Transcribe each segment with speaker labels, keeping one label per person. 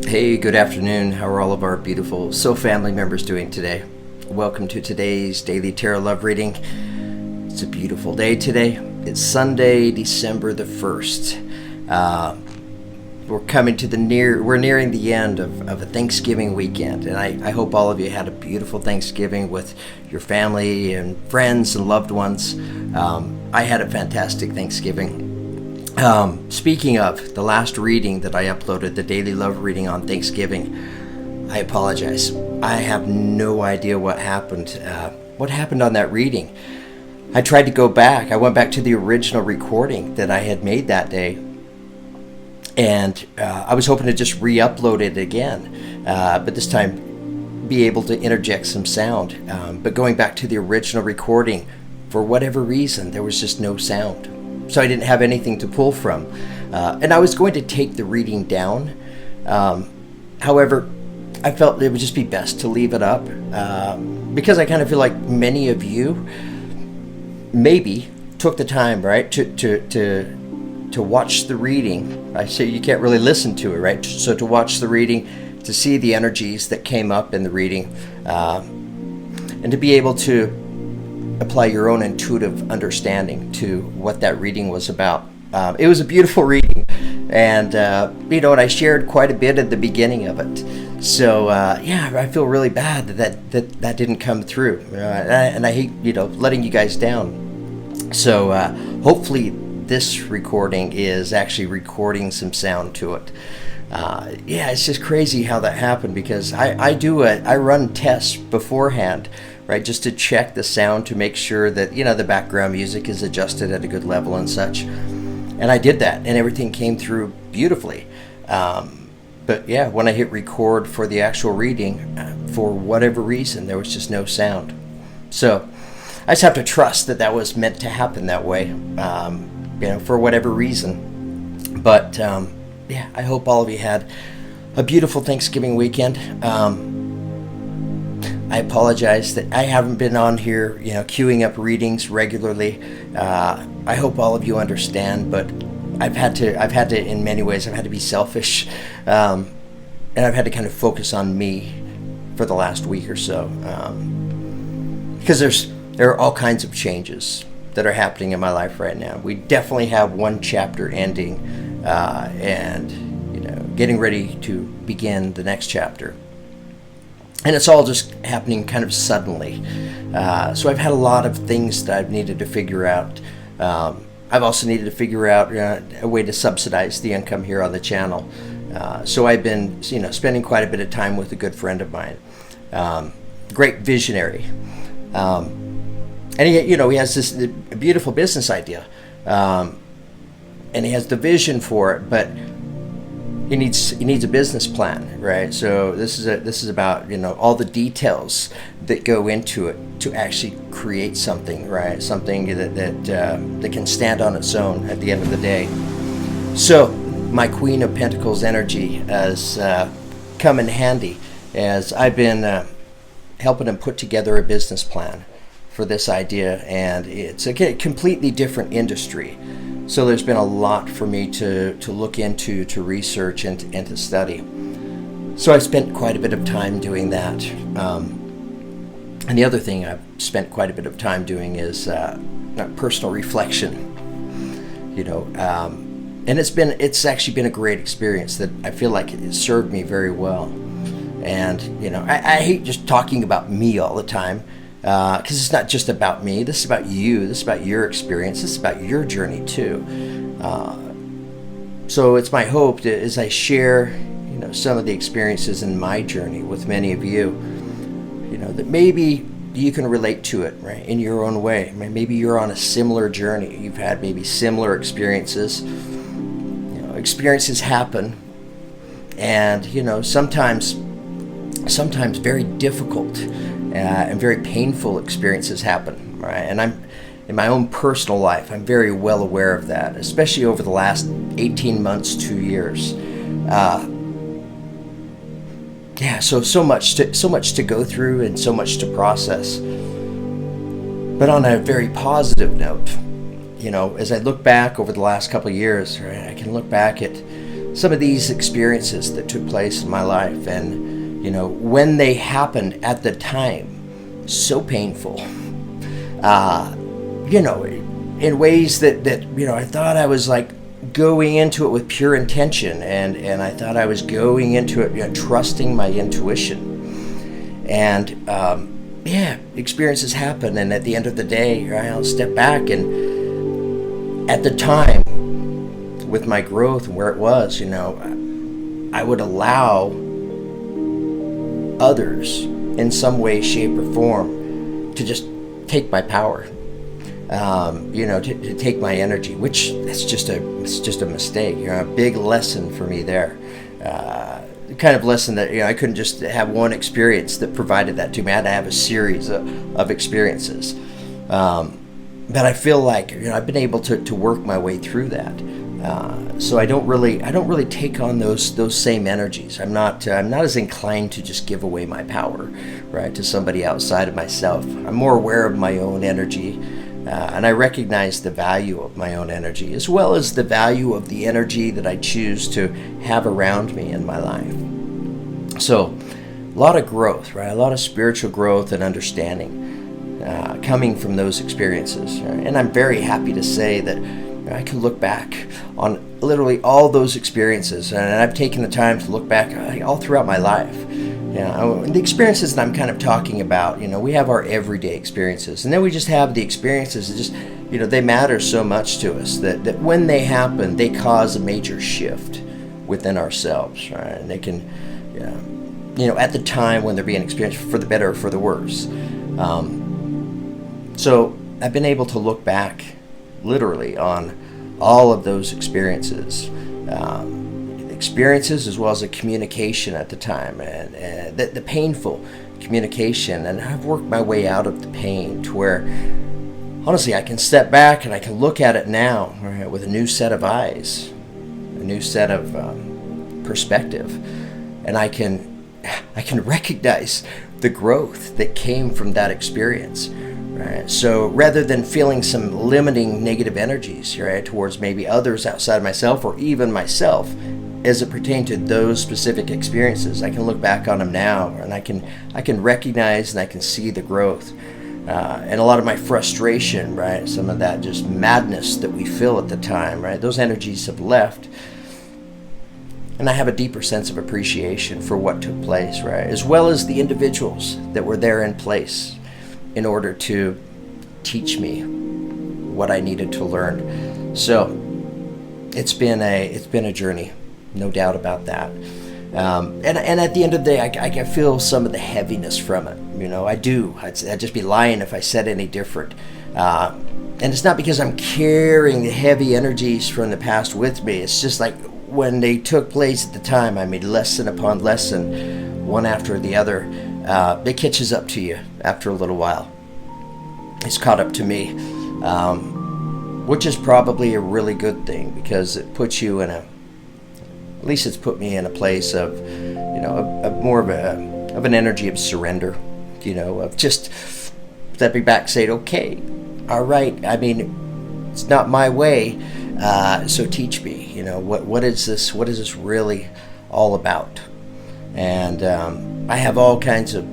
Speaker 1: Hey, good afternoon. How are all of our beautiful Soul family members doing today? Welcome to today's Daily Tarot Love Reading. It's a beautiful day today. It's Sunday, December the 1st. We're nearing the end of a Thanksgiving weekend, and I hope all of you had a beautiful Thanksgiving with your family and friends and loved ones. I had a fantastic Thanksgiving. Speaking of the last reading that I uploaded, the Daily Love Reading on Thanksgiving, I apologize. I have no idea what happened. What happened on that reading? I tried to go back. I went back to the original recording that I had made that day, and I was hoping to just re-upload it again, but this time be able to interject some sound. But going back to the original recording, for whatever reason, there was just no sound. So I didn't have anything to pull from. And I was going to take the reading down. However, I felt it would just be best to leave it up because I kind of feel like many of you maybe took the time, right, to watch the reading. I say you can't really listen to it, right? So to watch the reading, to see the energies that came up in the reading, and to be able to apply your own intuitive understanding to what that reading was about. It was a beautiful reading, and I shared quite a bit at the beginning of it. So I feel really bad that didn't come through, and I hate letting you guys down. So hopefully this recording is actually recording some sound to it. It's just crazy how that happened, because I run tests beforehand, right, just to check the sound to make sure that the background music is adjusted at a good level and such. And I did that, and everything came through beautifully. But when I hit record for the actual reading, for whatever reason, there was just no sound. So I just have to trust that was meant to happen that way, for whatever reason. But I hope all of you had a beautiful Thanksgiving weekend. I apologize that I haven't been on here, queuing up readings regularly. I hope all of you understand, but I've had to, in many ways, I've had to be selfish, and I've had to kind of focus on me for the last week or so, because there are all kinds of changes that are happening in my life right now. We definitely have one chapter ending, and getting ready to begin the next chapter. And it's all just happening kind of suddenly. So I've had a lot of things that I've needed to figure out. I've also needed to figure out a way to subsidize the income here on the channel. So I've been, spending quite a bit of time with a good friend of mine, great visionary, and he has this beautiful business idea, and he has the vision for it, but he needs a business plan, right? So this is about all the details that go into it to actually create something, right? Something that can stand on its own at the end of the day. So my Queen of Pentacles energy has come in handy as I've been helping him put together a business plan for this idea, and it's a completely different industry. So there's been a lot for me to look into, to research, and to study. So I spent quite a bit of time doing that. And the other thing I've spent quite a bit of time doing is personal reflection. And it's actually been a great experience that I feel like it served me very well. And I hate just talking about me all the time. Because it's not just about me. This is about you. This is about your experience. This is about your journey too. So it's my hope that as I share, some of the experiences in my journey with many of you, that maybe you can relate to it, right, in your own way. Maybe you're on a similar journey. You've had maybe similar experiences. Experiences happen, and sometimes very difficult and very painful experiences happen, right? And I'm in my own personal life, I'm very well aware of that, especially over the last 18 months, 2 years. So much to go through and so much to process. But on a very positive note, as I look back over the last couple of years, right, I can look back at some of these experiences that took place in my life, and when they happened at the time, so painful, in ways that I thought I was like going into it with pure intention, and I thought I was going into it trusting my intuition, and experiences happen, and at the end of the day, I'll step back, and at the time, with my growth and where it was, I would allow others in some way, shape, or form to just take my power, to take my energy, which it's just a mistake. A big lesson for me there. The kind of lesson that I couldn't just have one experience that provided that to me. I had to have a series of experiences. But I feel like I've been able to work my way through that. So I don't really take on those same energies. I'm not as inclined to just give away my power, right, to somebody outside of myself. I'm more aware of my own energy, and I recognize the value of my own energy, as well as the value of the energy that I choose to have around me in my life. So, a lot of growth, right? A lot of spiritual growth and understanding coming from those experiences, right? And I'm very happy to say that I can look back on literally all those experiences, and I've taken the time to look back all throughout my life. The experiences that I'm kind of talking about, we have our everyday experiences, and then we just have the experiences that just, they matter so much to us that when they happen, they cause a major shift within ourselves, right? And they can, at the time when they're being experienced, for the better or for the worse. So I've been able to look back literally on all of those experiences, as well as the communication at the time, and the painful communication, and I've worked my way out of the pain to where honestly I can step back and I can look at it now, right, with a new set of eyes, a new set of perspective, and I can recognize the growth that came from that experience. Right. So rather than feeling some limiting negative energies, right, towards maybe others outside of myself, or even myself, as it pertained to those specific experiences, I can look back on them now, and I can recognize and I can see the growth, and a lot of my frustration, right, some of that just madness that we feel at the time, right, those energies have left, and I have a deeper sense of appreciation for what took place, right, as well as the individuals that were there in place in order to teach me what I needed to learn. So it's been a journey, no doubt about that. And at the end of the day, I feel some of the heaviness from it. I do. I'd just be lying if I said any different. And it's not because I'm carrying the heavy energies from the past with me. It's just like when they took place at the time, I made lesson upon lesson, one after the other. It catches up to you after a little while. It's caught up to me, which is probably a really good thing, because it puts you at least it's put me in a place of, more of an energy of surrender, of just stepping back, saying, okay, all right, it's not my way, so teach me, what is this really all about? And I have all kinds of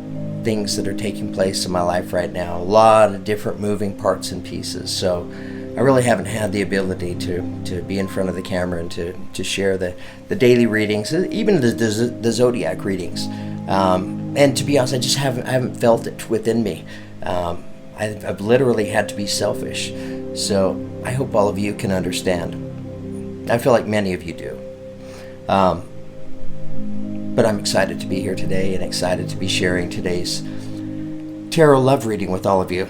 Speaker 1: things that are taking place in my life right now, a lot of different moving parts and pieces. So I really haven't had the ability to be in front of the camera and to share the daily readings, even the zodiac readings. And to be honest, I haven't felt it within me. I've literally had to be selfish. So I hope all of you can understand. I feel like many of you do. But I'm excited to be here today, and excited to be sharing today's tarot love reading with all of you.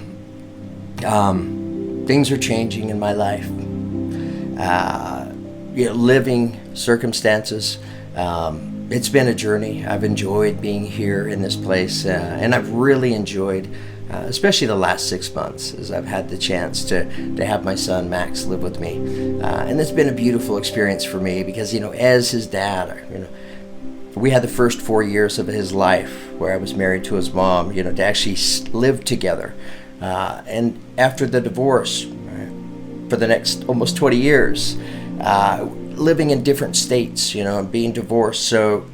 Speaker 1: Things are changing in my life. Living circumstances. It's been a journey. I've enjoyed being here in this place, and I've really enjoyed, especially the last 6 months, as I've had the chance to have my son Max live with me, and it's been a beautiful experience for me, because as his dad, we had the first 4 years of his life where I was married to his mom, to actually live together. And after the divorce, right, for the next almost 20 years, living in different states, and being divorced, so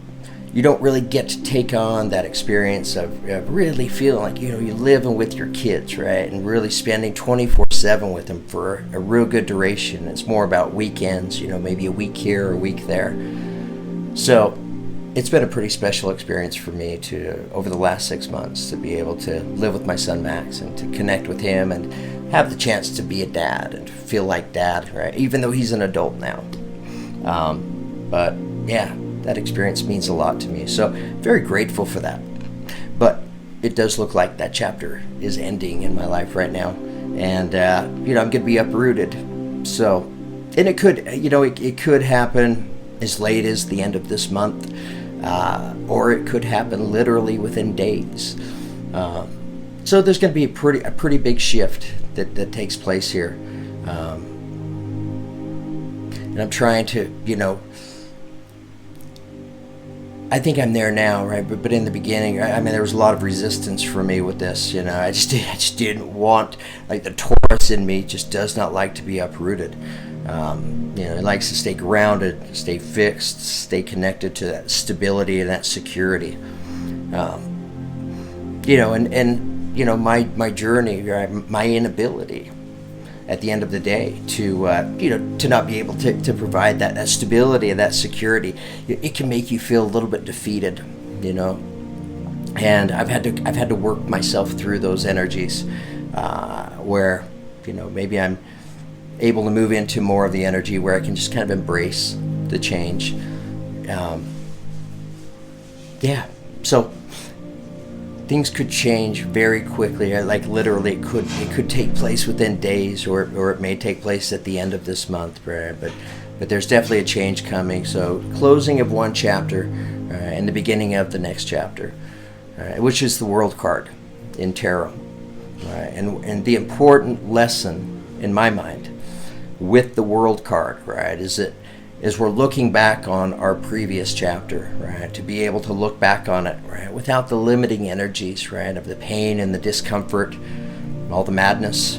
Speaker 1: you don't really get to take on that experience of really feeling like, you're living with your kids, right? And really spending 24/7 with them for a real good duration. It's more about weekends, maybe a week here or a week there. So it's been a pretty special experience for me over the last 6 months, to be able to live with my son Max and to connect with him and have the chance to be a dad and feel like dad, right? Even though he's an adult now. But yeah, that experience means a lot to me. So very grateful for that. But it does look like that chapter is ending in my life right now. And, I'm going to be uprooted. So, and it could, it could happen as late as the end of this month, or it could happen literally within days. So there's going to be a pretty big shift that takes place here. And I'm trying to, I think I'm there now, right? But in the beginning, there was a lot of resistance for me with this. I just didn't want, like, the Taurus in me just does not like to be uprooted. It likes to stay grounded, stay fixed, stay connected to that stability and that security. My journey, right? My inability at the end of the day to not be able to provide that stability and that security, it can make you feel a little bit defeated, and I've had to work myself through those energies, where maybe I'm able to move into more of the energy where I can just kind of embrace the change. So things could change very quickly. Like, literally, it could take place within days, or it may take place at the end of this month, right? But there's definitely a change coming. So closing of one chapter, and the beginning of the next chapter, which is the World card in tarot, right? And the important lesson in my mind with the World card, right, is we're looking back on our previous chapter, right? To be able to look back on it, right, without the limiting energies, right, of the pain and the discomfort, all the madness,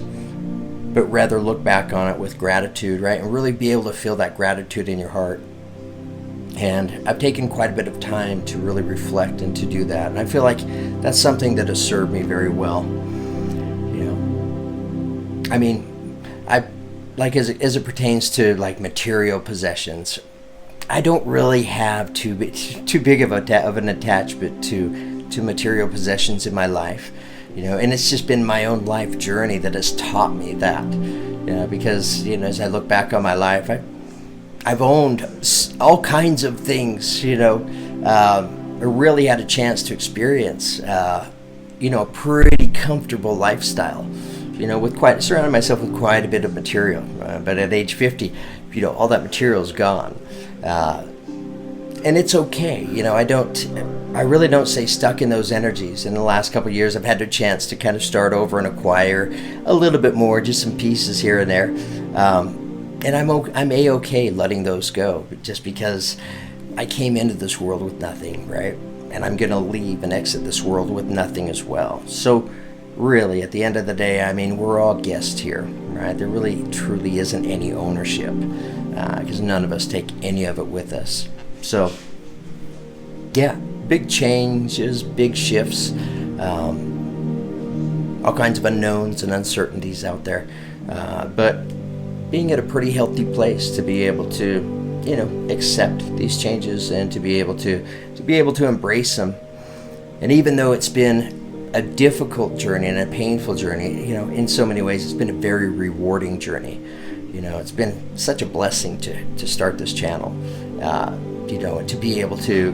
Speaker 1: but rather look back on it with gratitude, right, and really be able to feel that gratitude in your heart. And I've taken quite a bit of time to really reflect and to do that, and I feel like that's something that has served me very well. As it pertains to, like, material possessions, I don't really have too big of an attachment to material possessions in my life, and it's just been my own life journey that has taught me that, because as I look back on my life, I've owned all kinds of things, I really had a chance to experience, a pretty comfortable lifestyle. Surrounded myself with quite a bit of material, but at age 50, all that material is gone, and it's okay. I really don't stay stuck in those energies. In the last couple of years, I've had a chance to kind of start over and acquire a little bit more, just some pieces here and there, and I'm a-okay letting those go, just because I came into this world with nothing, right? And I'm gonna leave and exit this world with nothing as well. So really, at the end of the day, we're all guests here, right? There really, truly isn't any ownership, because none of us take any of it with us. So, yeah, big changes, big shifts, all kinds of unknowns and uncertainties out there, but being at a pretty healthy place to be able to, accept these changes and to be able to embrace them. And even though it's been a difficult journey and a painful journey, in so many ways, it's been a very rewarding journey. It's been such a blessing to start this channel, and to be able to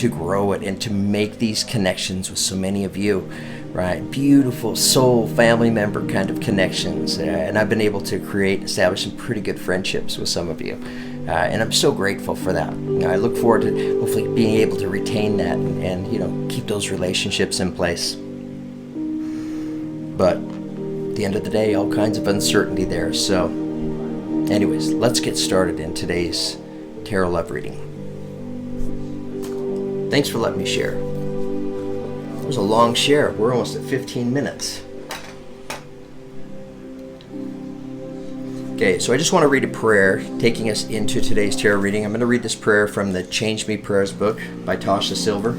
Speaker 1: grow it and to make these connections with so many of you, right? Beautiful soul family member kind of connections, and I've been able to establish some pretty good friendships with some of you, and I'm so grateful for that. I look forward to hopefully being able to retain that and keep those relationships in place. But at the end of the day, all kinds of uncertainty there. So anyways, let's get started in today's tarot love reading. Thanks for letting me share. It was a long share. We're almost at 15 minutes. Okay, so I just want to read a prayer taking us into today's tarot reading. I'm going to read this prayer from the Change Me Prayers book by Tasha Silver.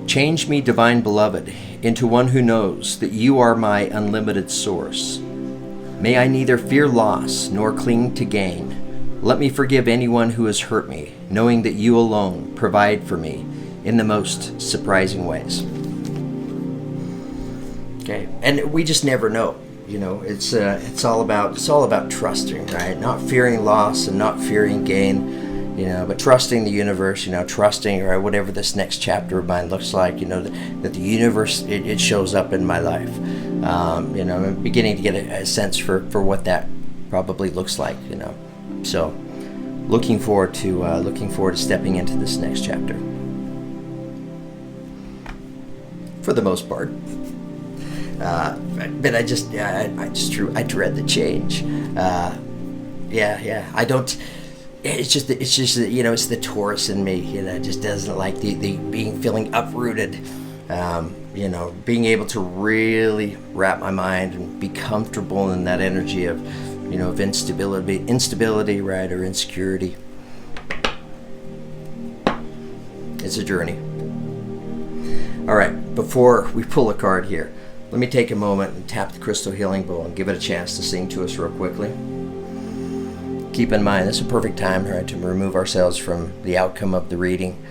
Speaker 1: Change me, divine beloved, into one who knows that you are my unlimited source. May I neither fear loss nor cling to gain. Let me forgive anyone who has hurt me, knowing that you alone provide for me in the most surprising ways. Okay, and we just never know. You know, it's all about trusting, right? Not fearing loss and not fearing gain, you know, but trusting the universe. You know, trusting, right, whatever this next chapter of mine looks like. You know, that the universe it shows up in my life. You know, I'm beginning to get a sense for what that probably looks like. You know, so looking forward to stepping into this next chapter. For the most part. But I dread the change. I don't. It's just that, you know, it's the Taurus in me. You know, it just doesn't like the feeling uprooted. You know, being able to really wrap my mind and be comfortable in that energy of, you know, of instability, right, or insecurity. It's a journey. All right, before we pull a card here, let me take a moment and tap the crystal healing bowl and give it a chance to sing to us real quickly. Keep in mind, this is a perfect time, right, to remove ourselves from the outcome of the reading.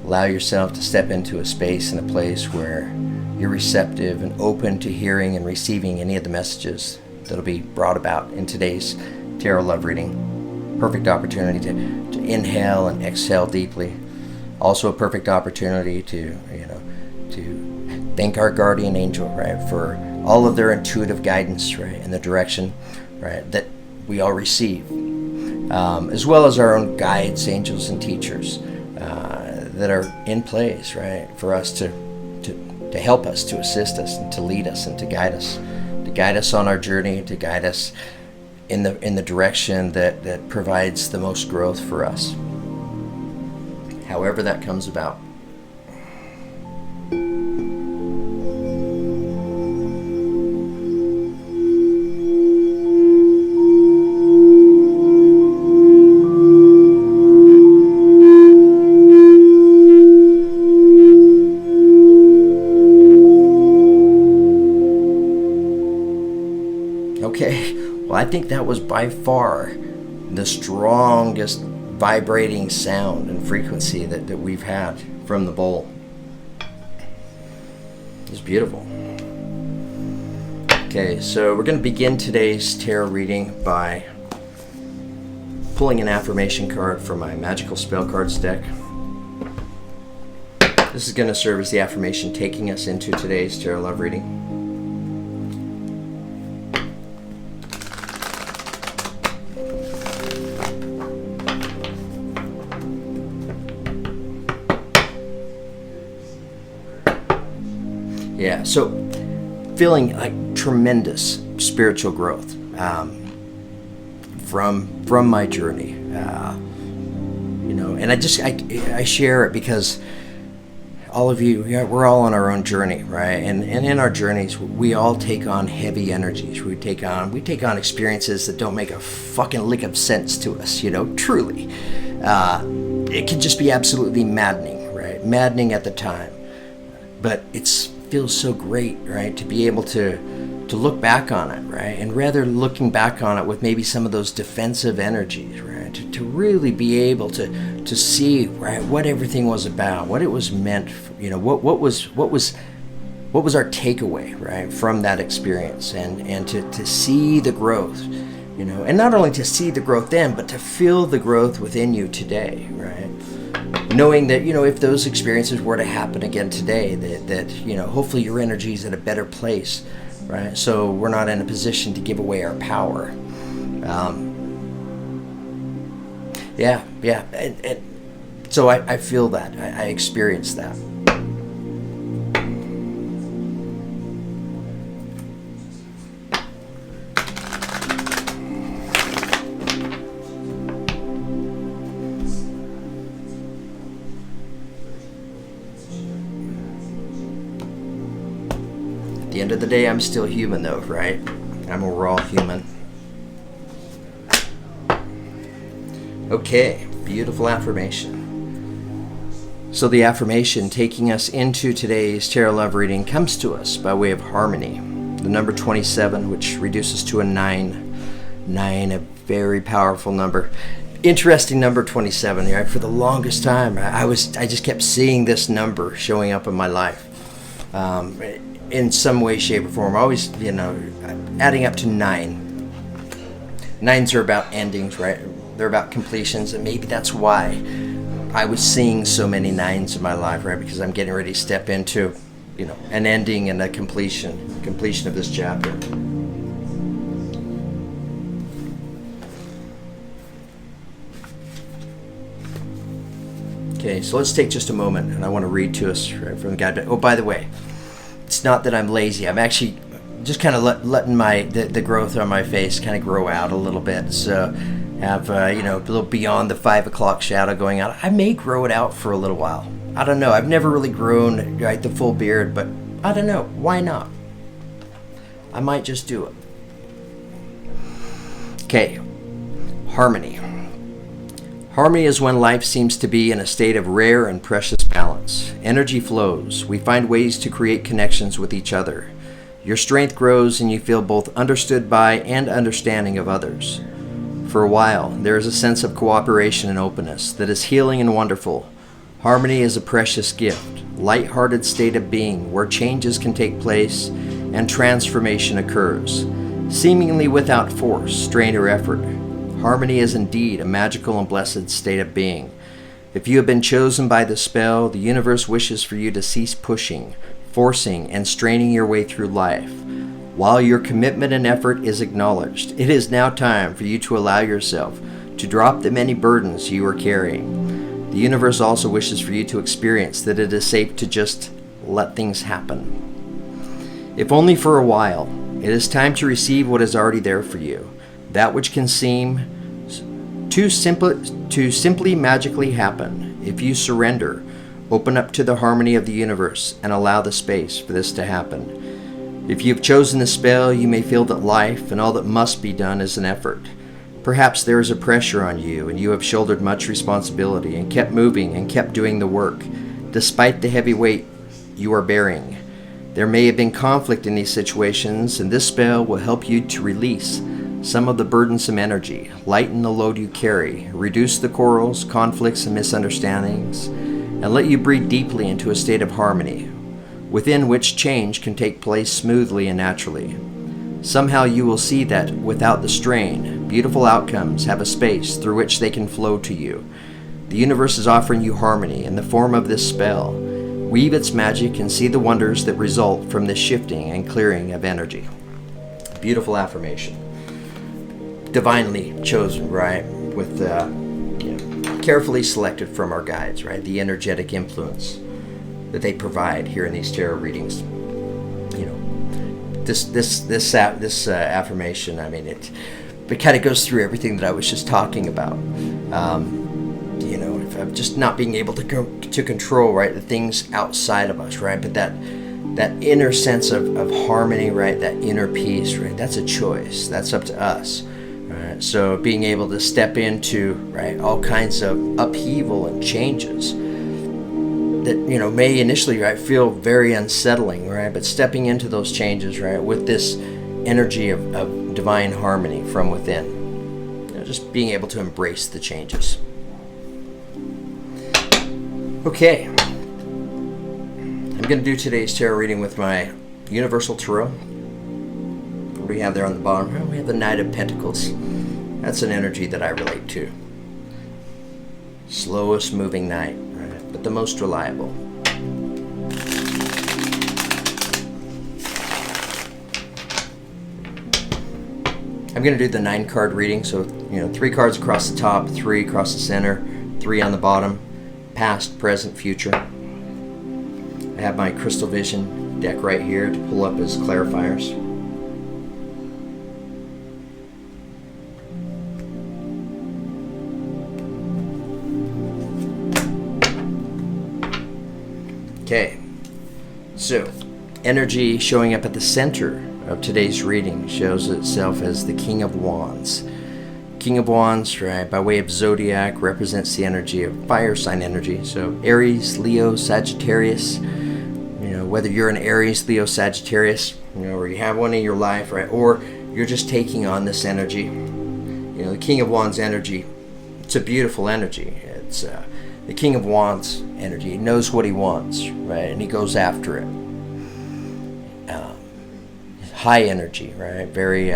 Speaker 1: Allow yourself to step into a space and a place where you're receptive and open to hearing and receiving any of the messages that'll be brought about in today's tarot love reading. Perfect opportunity to inhale and exhale deeply. Also a perfect opportunity to thank our guardian angel, right, for all of their intuitive guidance, right, in the direction, right, that we all receive, as well as our own guides, angels, and teachers that are in place, right, for us to help us, to assist us, and to lead us, and to guide us on our journey, to guide us in the direction that provides the most growth for us, however that comes about. Okay, well, I think that was by far the strongest vibrating sound and frequency that we've had from the bowl. It's beautiful. Okay, so we're going to begin today's tarot reading by pulling an affirmation card from my Magical Spell Cards deck. This is going to serve as the affirmation taking us into today's tarot love reading. Yeah, so feeling like tremendous spiritual growth from my journey, you know, and I share it because all of you, we're all on our own journey, right? And in our journeys, we all take on heavy energies. We take on experiences that don't make a fucking lick of sense to us, you know, truly. It can just be absolutely maddening, right? Maddening at the time, but it feels so great, right, to be able to look back on it, right, and rather looking back on it with maybe some of those defensive energies, right, to really be able to see, right, what everything was about, what it was meant for, you know, what was our takeaway, right, from that experience, and to see the growth, you know, and not only to see the growth then, but to feel the growth within you today, right? Knowing that, you know, if those experiences were to happen again today, that you know, hopefully your energy is at a better place, right? So we're not in a position to give away our power. And so I feel that. I experience that. the end of the day, I'm still human though, right? We're all human. Okay, beautiful affirmation. So the affirmation taking us into today's tarot love reading comes to us by way of harmony. The number 27, which reduces to a 9. 9, a very powerful number. Interesting number 27, right? For the longest time, I just kept seeing this number showing up in my life. In some way, shape, or form. Always, adding up to 9. 9s are about endings, right? They're about completions, and maybe that's why I was seeing so many 9s in my life, right? Because I'm getting ready to step into, an ending and a completion of this chapter. Okay, so let's take just a moment, and I want to read to us right from the guide. Oh, by the way, it's not that I'm lazy. I'm actually just kind of letting the growth on my face kind of grow out a little bit. So have a little beyond the 5 o'clock shadow going out. I may grow it out for a little while. I don't know. I've never really grown the full beard, but I don't know. Why not? I might just do it. Okay, harmony. Harmony is when life seems to be in a state of rare and precious balance. Energy flows. We find ways to create connections with each other. Your strength grows and you feel both understood by and understanding of others. For a while, there is a sense of cooperation and openness that is healing and wonderful. Harmony is a precious gift, light-hearted state of being where changes can take place and transformation occurs, seemingly without force, strain, or effort. Harmony is indeed a magical and blessed state of being. If you have been chosen by the spell, the universe wishes for you to cease pushing, forcing, and straining your way through life. While your commitment and effort is acknowledged, it is now time for you to allow yourself to drop the many burdens you are carrying. The universe also wishes for you to experience that it is safe to just let things happen. If only for a while, it is time to receive what is already there for you. That which can seem to simply magically happen. If you surrender, open up to the harmony of the universe and allow the space for this to happen. If you have chosen the spell, you may feel that life and all that must be done is an effort. Perhaps there is a pressure on you and you have shouldered much responsibility and kept moving and kept doing the work, despite the heavy weight you are bearing. There may have been conflict in these situations, and this spell will help you to release some of the burdensome energy, lighten the load you carry, reduce the quarrels, conflicts, and misunderstandings, and let you breathe deeply into a state of harmony, within which change can take place smoothly and naturally. Somehow you will see that without the strain, beautiful outcomes have a space through which they can flow to you. The universe is offering you harmony in the form of this spell. Weave its magic and see the wonders that result from this shifting and clearing of energy. Beautiful affirmation. Divinely chosen, right? With carefully selected from our guides, right? The energetic influence that they provide here in these tarot readings. This affirmation. I mean, it kind of goes through everything that I was just talking about. Of just not being able to control, right, the things outside of us, right? But that inner sense of harmony, right? That inner peace, right? That's a choice. That's up to us. Right? So being able to step into, right, all kinds of upheaval and changes that, may initially, right, feel very unsettling, right? But stepping into those changes, right, with this energy of divine harmony from within, just being able to embrace the changes. Okay, I'm going to do today's tarot reading with my Universal Tarot. What do we have there on the bottom? Well, we have the Knight of Pentacles. That's an energy that I relate to. Slowest moving knight, right? But the most reliable. I'm going to do the 9-card reading. So, 3 cards across the top, 3 across the center, 3 on the bottom. Past, present, future. I have my Crystal Vision deck right here to pull up as clarifiers. Okay, so energy showing up at the center of today's reading shows itself as the King of Wands. King of Wands, right, by way of zodiac, represents the energy of fire sign energy. So Aries, Leo, Sagittarius. Whether you're an Aries, Leo, Sagittarius, or you have one in your life, right, or you're just taking on this energy. The King of Wands energy, it's a beautiful energy. It's the King of Wands energy. He knows what he wants, right, and he goes after it. High energy, right, very,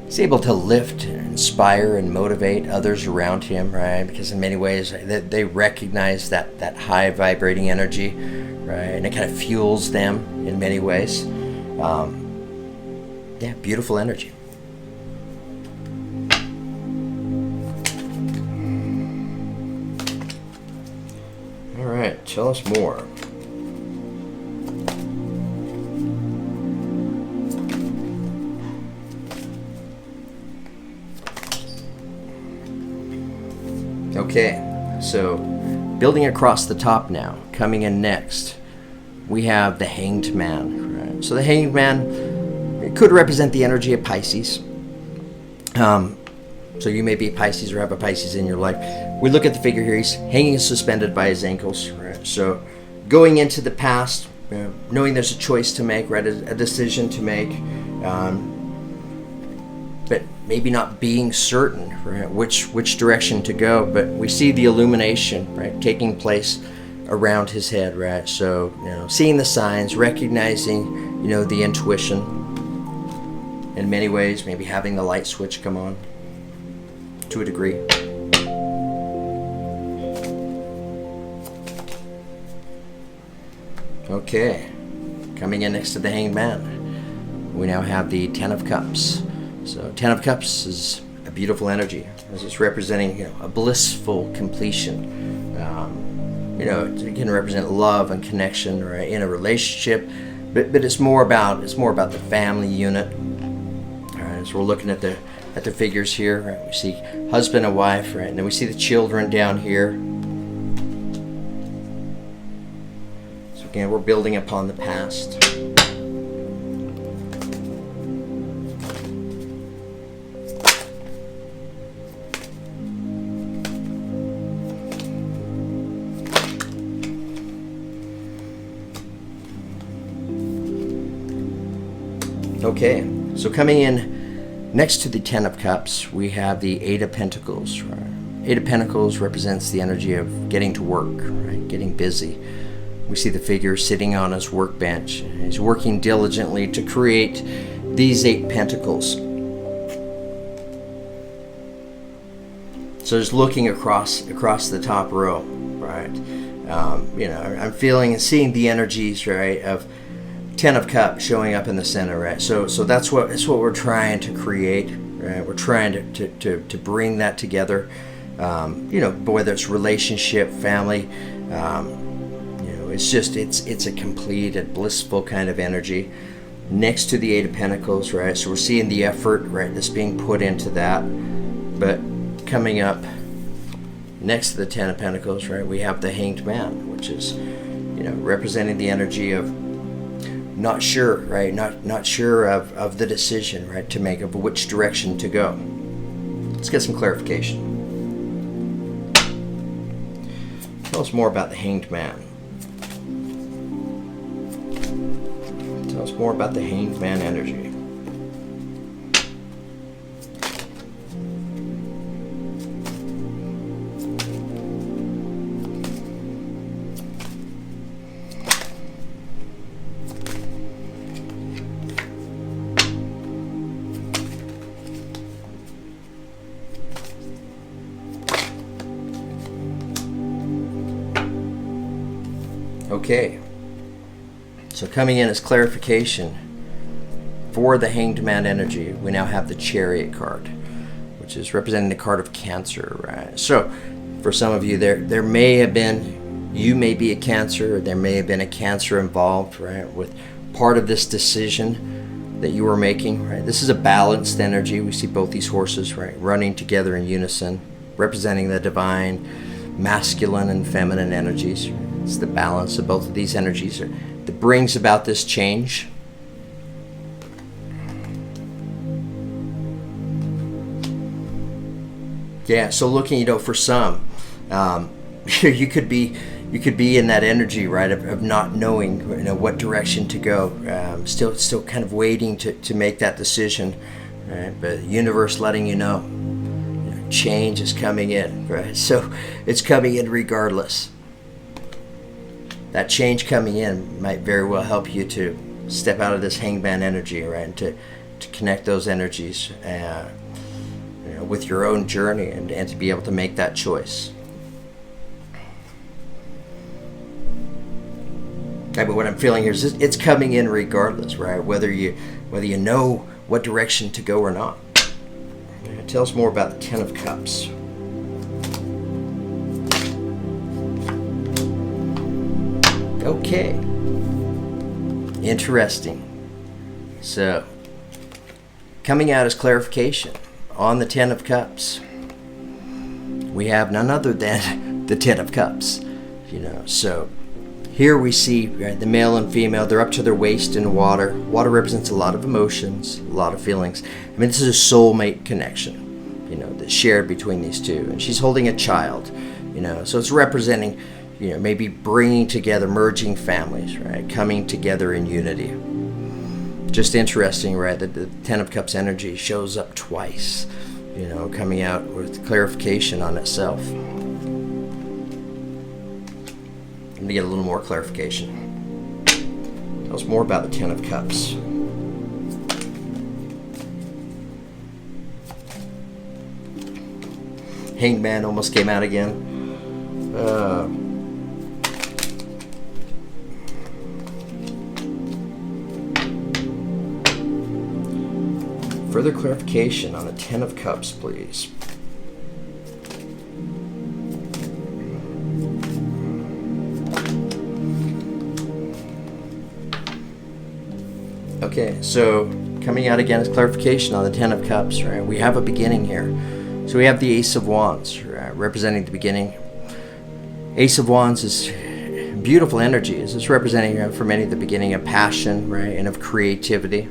Speaker 1: he's able to lift, inspire, and motivate others around him, right, because in many ways they recognize that high vibrating energy, right, and it kind of fuels them in many ways. Beautiful energy. All right, tell us more. Okay, so building across the top now, coming in next, we have the Hanged Man. Right? So the Hanged Man, it could represent the energy of Pisces. So you may be Pisces or have a Pisces in your life. We look at the figure here, he's hanging suspended by his ankles. Right? So going into the past, knowing there's a choice to make, right, a decision to make, but maybe not being certain, right, which direction to go. But we see the illumination, right, taking place around his head, right? So, seeing the signs, recognizing, the intuition in many ways, maybe having the light switch come on to a degree. Okay, coming in next to the Hanged Man, we now have the Ten of Cups. So Ten of Cups is a beautiful energy, as it's representing a blissful completion. It can represent love and connection, right, in a relationship, but it's more about the family unit. All right, so we're looking at the figures here. Right? We see husband and wife, right, and then we see the children down here. So again, we're building upon the past. Okay, so coming in next to the Ten of Cups, we have the Eight of Pentacles. Right? Eight of Pentacles represents the energy of getting to work, right? Getting busy. We see the figure sitting on his workbench. He's working diligently to create these 8 pentacles. So just looking across the top row, right? I'm feeling and seeing the energies, right, of Ten of Cups showing up in the center, right? So that's what we're trying to create, right? We're trying to bring that together, whether it's relationship, family, it's a complete and blissful kind of energy next to the Eight of Pentacles, right? So we're seeing the effort, right, that's being put into that. But coming up next to the Ten of Pentacles, right, we have the Hanged Man, which is, representing the energy of not sure, right? Not sure of the decision, right, to make, of which direction to go. Let's get some clarification. Tell us more about the Hanged Man. Tell us more about the Hanged Man energy. Okay, so coming in as clarification for the Hanged Man energy, we now have the Chariot card, which is representing the card of Cancer, right? So for some of you, there may have been, you may be a Cancer, or there may have been a Cancer involved, right, with part of this decision that you were making, right? This is a balanced energy. We see both these horses, right, running together in unison, representing the divine masculine and feminine energies. It's the balance of both of these energies that brings about this change. Yeah, so looking, for some, you could be in that energy, right, of not knowing, what direction to go, still kind of waiting to make that decision, right? But the universe letting change is coming in, right? So it's coming in regardless. That change coming in might very well help you to step out of this hangman energy, right, and to connect those energies with your own journey and to be able to make that choice. Okay, but what I'm feeling here is it's coming in regardless, right? Whether you know what direction to go or not. Okay, tell us more about the Ten of Cups. Okay. Interesting. So, coming out as clarification on the Ten of Cups, we have none other than the Ten of Cups. So here we see, right, the male and female, they're up to their waist in water. Water represents a lot of emotions, a lot of feelings. I mean, this is a soulmate connection, that's shared between these two. And she's holding a child, so it's representing, maybe bringing together, merging families, right, coming together in unity. Just interesting, right, that the Ten of Cups energy shows up twice, coming out with clarification on itself. I'm going to get a little more clarification. Tell us more about the Ten of Cups. Hangman almost came out again. Further clarification on the Ten of Cups, please. Okay, so coming out again as clarification on the Ten of Cups, right? We have a beginning here. So we have the Ace of Wands, right, representing the beginning. Ace of Wands is beautiful energy. It's representing, for many, the beginning of passion, right, and of creativity.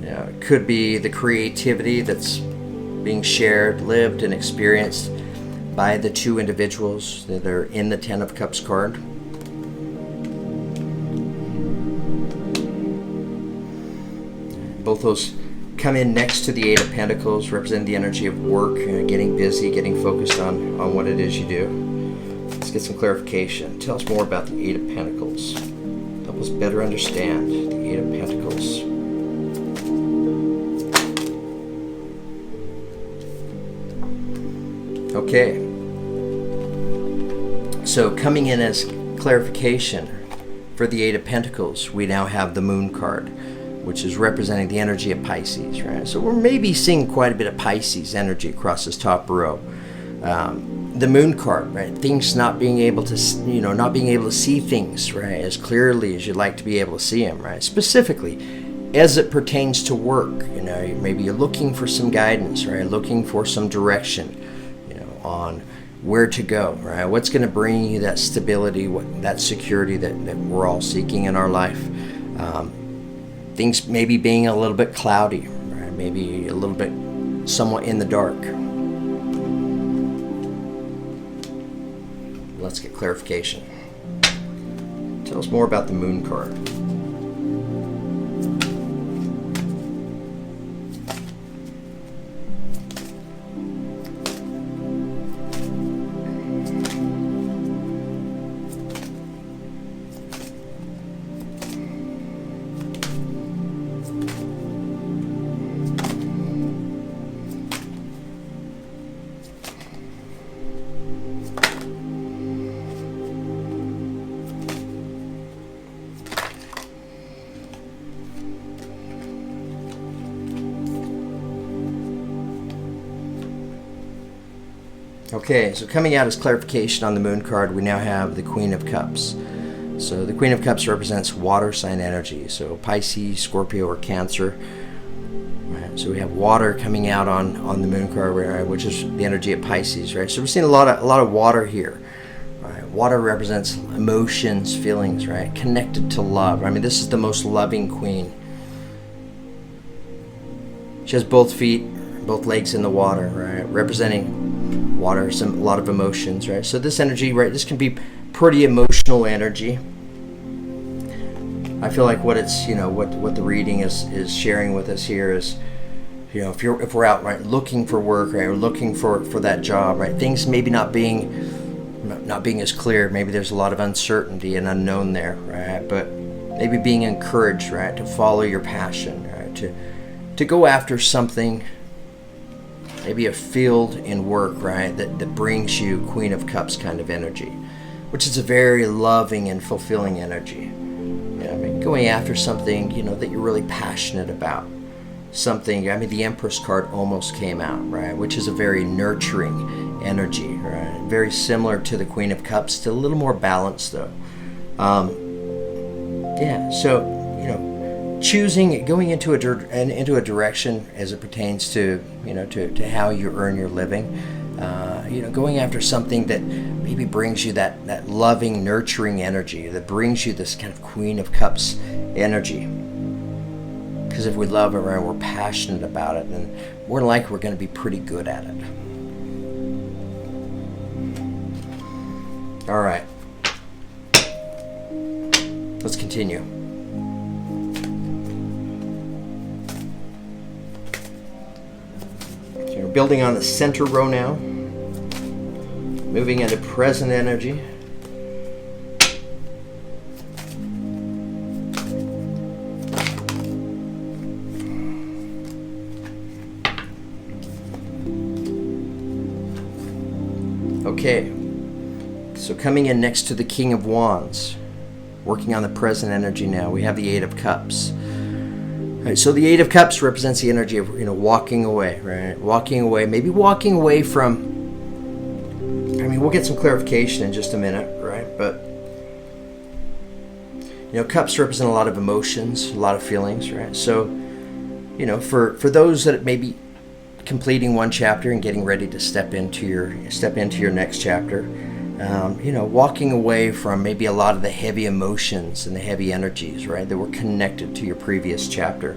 Speaker 1: It could be the creativity that's being shared, lived, and experienced by the two individuals that are in the Ten of Cups card. Both those come in next to the Eight of Pentacles, representing the energy of work, getting busy, getting focused on what it is you do. Let's get some clarification. Tell us more about the Eight of Pentacles. Help us better understand the Eight of Pentacles. Okay, so coming in as clarification for the Eight of Pentacles, we now have the Moon card, which is representing the energy of Pisces, right? So we're maybe seeing quite a bit of Pisces energy across this top row. The Moon card, right? Things not being able to see things, right, as clearly as you'd like to be able to see them, right? Specifically, as it pertains to work, maybe you're looking for some guidance, right? Looking for some direction, on where to go, right? What's going to bring you that stability, that security that we're all seeking in our life. Things maybe being a little bit cloudy, right? Maybe a little bit somewhat in the dark. Let's get clarification. Tell us more about the Moon card. Okay, so coming out as clarification on the Moon card, we now have the Queen of Cups. So the Queen of Cups represents water sign energy, so Pisces, Scorpio, or Cancer. Right, so we have water coming out on the Moon card, right, which is the energy of Pisces, right? So we're seeing a lot of water here. Right, Water represents emotions, feelings, right? Connected to love. I mean, this is the most loving queen. She has both feet, both legs in the water, right? Representing water, a lot of emotions, right? So this energy, right? This can be pretty emotional energy. I feel like what it's, what the reading is sharing with us here is, if we're out, right, looking for work, right, or looking for that job, right, things maybe not being as clear. Maybe there's a lot of uncertainty and unknown there, right? But maybe being encouraged, right, to follow your passion, right, to go after something, maybe a field in work, right, that brings you Queen of Cups kind of energy, which is a very loving and fulfilling energy. Going after something, that you're really passionate about. Something, the Empress card almost came out, right? Which is a very nurturing energy, right? Very similar to the Queen of Cups, still a little more balanced though. So, choosing, going into a direction as it pertains to, to how you earn your living. Going after something that maybe brings you that loving, nurturing energy, that brings you this kind of Queen of Cups energy. Because if we love it, right, we're passionate about it, then more than likely we're going to be pretty good at it. All right. Let's continue. Okay, we're building on the center row now. Moving into present energy. Okay, so coming in next to the King of Wands, working on the present energy now, we have the Eight of Cups. Right, so the Eight of Cups represents the energy of, walking away, right? Walking away, maybe walking away from, we'll get some clarification in just a minute, right? But, cups represent a lot of emotions, a lot of feelings, right? So, for those that may be completing one chapter and getting ready to step into your next chapter, walking away from maybe a lot of the heavy emotions and the heavy energies, right, that were connected to your previous chapter.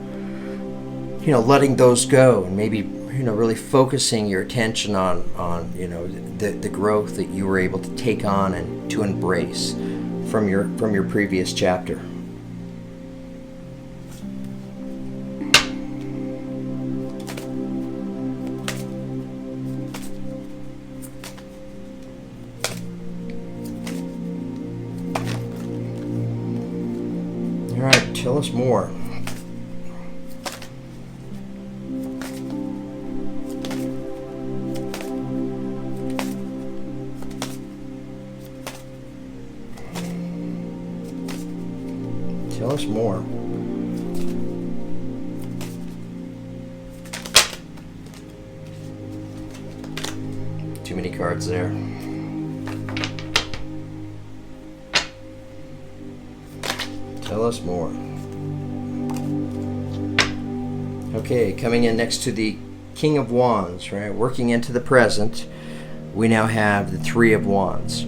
Speaker 1: Letting those go and maybe, really focusing your attention on the growth that you were able to take on and to embrace from your previous chapter. All right, tell us more. Tell us more. Too many cards there. Tell us more. Okay, coming in next to the King of Wands, right? Working into the present, we now have the Three of Wands.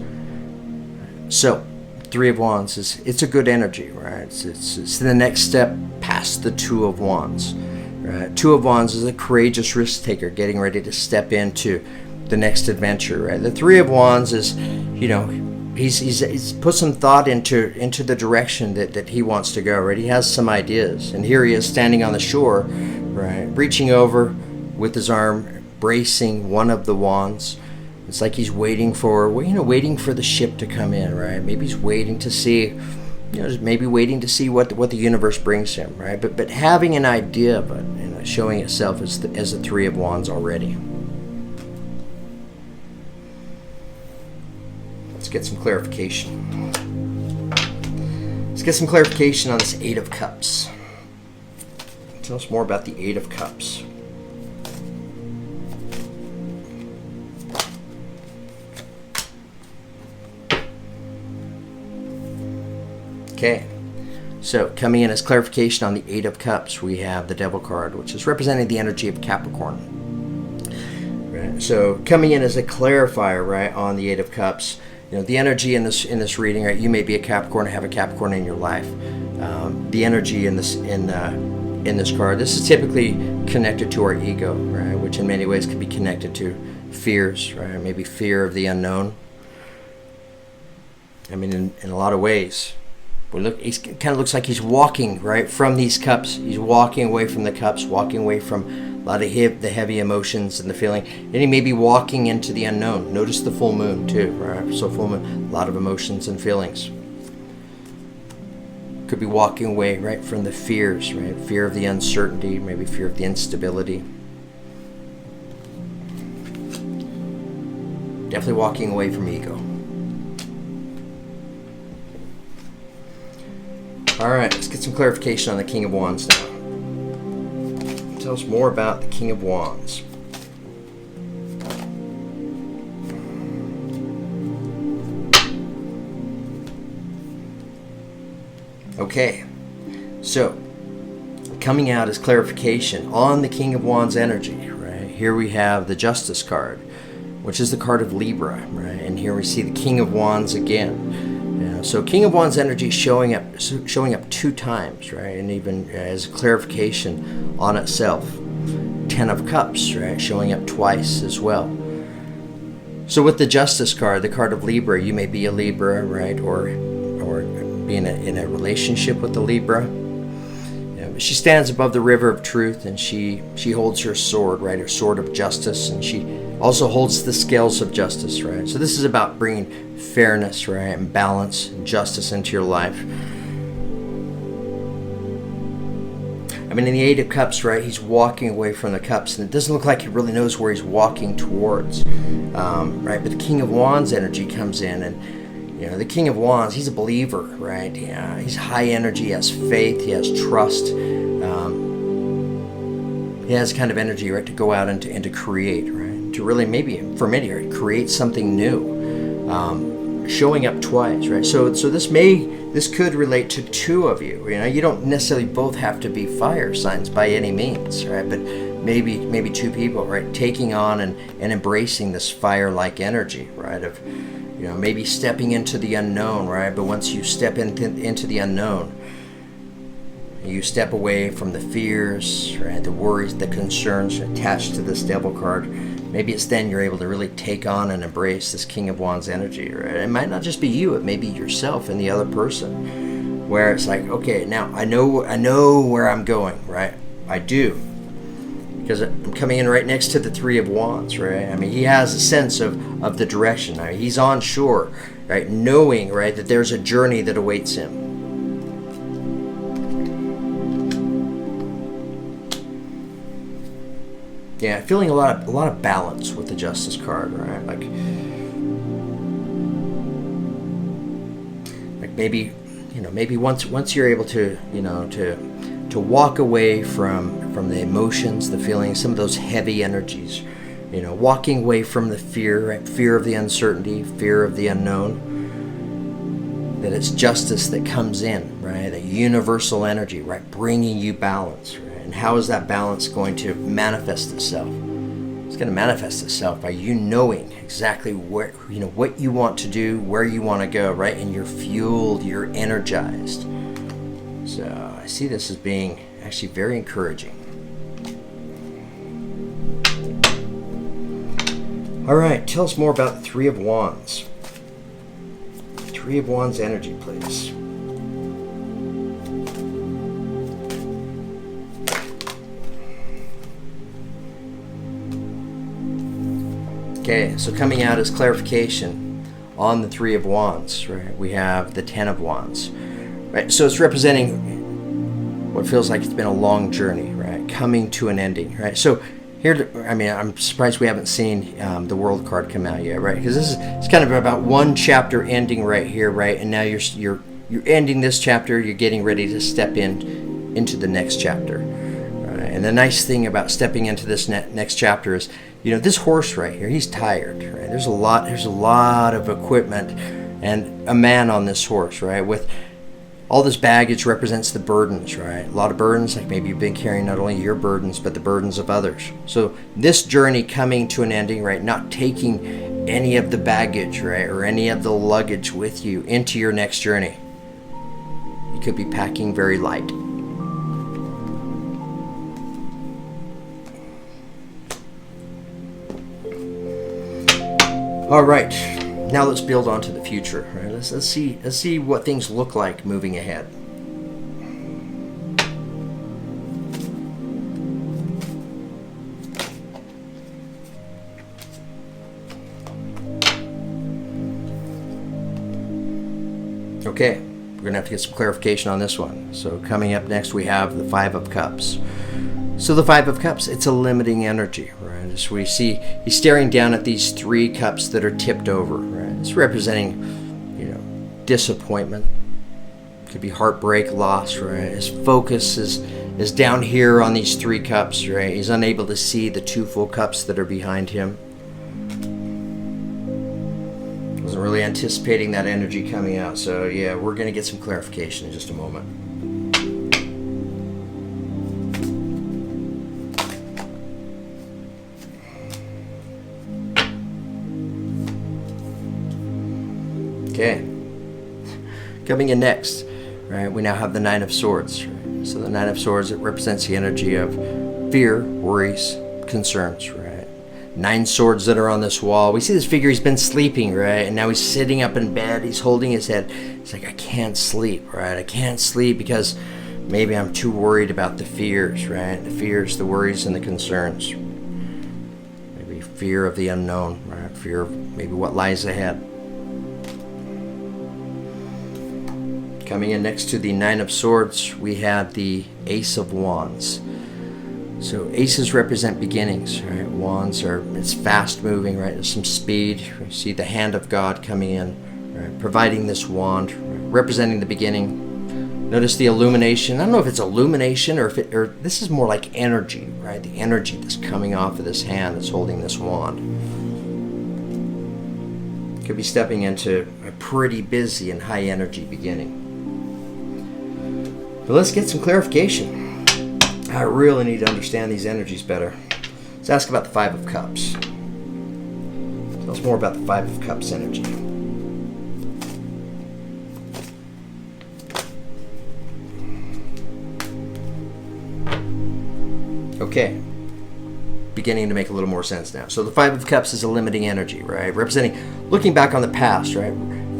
Speaker 1: So, Three of Wands it's a good energy, right? It's the next step past the Two of Wands, right? Two of Wands is a courageous risk taker getting ready to step into the next adventure, right? The Three of Wands is, he's put some thought into the direction that he wants to go, right? He has some ideas, and here he is standing on the shore, right? Reaching over with his arm, bracing one of the wands. It's like he's waiting for the ship to come in, right? Maybe he's waiting to see, what the universe brings him, right? But having an idea, but showing itself as the Three of Wands already. Let's get some clarification. Let's get some clarification on this Eight of Cups. Tell us more about the Eight of Cups. Okay, so coming in as clarification on the Eight of Cups, we have the Devil card, which is representing the energy of Capricorn. Right. So coming in as a clarifier, right, on the Eight of Cups, the energy in this reading, right? You may be a Capricorn, have a Capricorn in your life. The energy in this card, this is typically connected to our ego, right? Which in many ways could be connected to fears, right? Maybe fear of the unknown. I mean, in a lot of ways, he kind of looks like he's walking right from these cups. He's walking away from the cups, walking away from a lot of the heavy emotions and the feeling. And he may be walking into the unknown. Notice the full moon too, right? So full moon, a lot of emotions and feelings. Could be walking away right from the fears, right? Fear of the uncertainty, maybe fear of the instability. Definitely walking away from ego. All right, let's get some clarification on the King of Wands now. Tell us more about the King of Wands. Okay, so coming out as clarification on the King of Wands energy, right? Here we have the Justice card, which is the card of Libra, right? And here we see the King of Wands again. So King of Wands energy is showing up 2 times, right? And even as a clarification on itself. 10 of Cups, right? Showing up twice as well. So with the Justice card, the card of Libra, you may be a Libra, right? Or be in a relationship with the Libra. She stands above the river of truth, and she holds her sword, right? Her sword of justice, and she also holds the scales of justice, right? So this is about bringing fairness, right, and balance and justice into your life. I mean, in the 8 of Cups, right, he's walking away from the cups, and it doesn't look like he really knows where he's walking towards, right? But the King of Wands energy comes in, and the King of Wands, he's a believer, right? Yeah, he's high energy, he has faith, he has trust. He has kind of energy, right, to go out and to create, right? To really, maybe for many, right, create something new. Showing up twice, right? So this could relate to 2 of you. You don't necessarily both have to be fire signs by any means, right? But maybe 2 people, right, taking on and embracing this fire-like energy, right? Of maybe stepping into the unknown, right? But once you step into the unknown, you step away from the fears, right? The worries, the concerns attached to this Devil card. Maybe it's then you're able to really take on and embrace this King of Wands energy, right? It might not just be you, it may be yourself and the other person, where it's like, okay, now I know where I'm going, right? I do. Because I'm coming in right next to the 3 of Wands, right? I mean, he has a sense of the direction. Right? He's on shore, right? Knowing, right, that there's a journey that awaits him. Yeah, feeling a lot of balance with the Justice card, right? Like maybe once you're able to walk away from the emotions, the feelings, some of those heavy energies, walking away from the fear, right? Fear of the uncertainty, fear of the unknown, that it's justice that comes in, right? That universal energy, right? Bringing you balance, right? And how is that balance going to manifest itself? It's going to manifest itself by you knowing exactly what you want to do, where you want to go, right? And you're fueled, you're energized. So I see this as being actually very encouraging. All right, tell us more about the 3 of Wands. 3 of Wands energy, please. Okay, so coming out as clarification on the 3 of Wands, right? We have the 10 of Wands, right? So it's representing what feels like it's been a long journey, right? Coming to an ending, right? So here, I mean, I'm surprised we haven't seen the World card come out yet, right? Because it's kind of about one chapter ending right here, right? And now you're ending this chapter. You're getting ready to step into the next chapter, right? And the nice thing about stepping into this next chapter is, this horse right here, he's tired, right? There's a lot of equipment and a man on this horse, right? With all this baggage represents the burdens, right? A lot of burdens, like maybe you've been carrying not only your burdens, but the burdens of others. So this journey coming to an ending, right? Not taking any of the baggage, right, or any of the luggage with you into your next journey. You could be packing very light. All right, now let's build on to the future. Right? Let's see what things look like moving ahead. Okay, we're going to have to get some clarification on this one. So coming up next, we have the Five of Cups. So the Five of Cups, it's a limiting energy, right? As we see, he's staring down at these three cups that are tipped over, right? It's representing, disappointment. It could be heartbreak, loss, right? His focus is down here on these three cups, right? He's unable to see the two full cups that are behind him. Wasn't really anticipating that energy coming out. So yeah, we're going to get some clarification in just a moment. Okay. Coming in next, right? We now have the Nine of Swords. Right? So the Nine of Swords, it represents the energy of fear, worries, concerns, right? 9 swords that are on this wall. We see this figure, he's been sleeping, right? And now he's sitting up in bed, he's holding his head. He's like, I can't sleep, right? I can't sleep because maybe I'm too worried about the fears, right? The fears, the worries, and the concerns. Maybe fear of the unknown, right? Fear of maybe what lies ahead. Coming in next to the Nine of Swords, we have the Ace of Wands. So aces represent beginnings, right? Wands it's fast moving, right? There's some speed. You see the hand of God coming in, right? Providing this wand, right? Representing the beginning. Notice the illumination. I don't know if it's illumination or this is more like energy, right? The energy that's coming off of this hand that's holding this wand. Could be stepping into a pretty busy and high energy beginning. But let's get some clarification. I really need to understand these energies better. Let's ask about the Five of Cups. Tell us more about the Five of Cups energy. Okay. Beginning to make a little more sense now. So the Five of Cups is a limiting energy, right? Representing looking back on the past, right?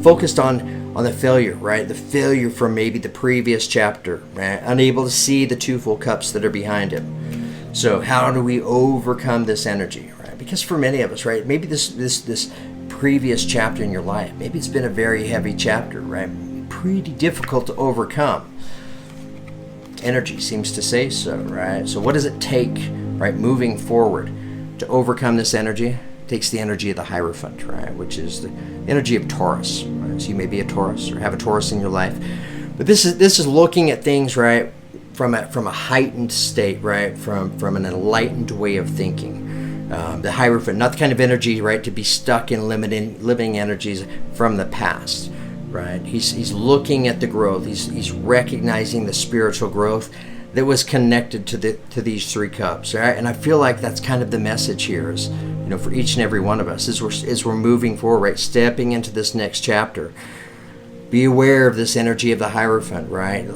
Speaker 1: Focused on the failure, right? The failure from maybe the previous chapter, right? Unable to see the two full cups that are behind him. So how do we overcome this energy, right? Because for many of us, right, maybe this previous chapter in your life, maybe it's been a very heavy chapter, right? Pretty difficult to overcome. Energy seems to say so, right? So what does it take, right, moving forward to overcome this energy? It takes the energy of the Hierophant, right, which is the energy of Taurus, right? So you may be a Taurus or have a Taurus in your life, but this is looking at things, right, from a heightened state, right, from an enlightened way of thinking. The Hierophant, not the kind of energy, right, to be stuck in living energies from the past, right? He's looking at the growth. He's recognizing the spiritual growth that was connected to these three cups, right? And I feel like that's kind of the message here is, for each and every one of us as we're moving forward, right, stepping into this next chapter. Be aware of this energy of the Hierophant, right?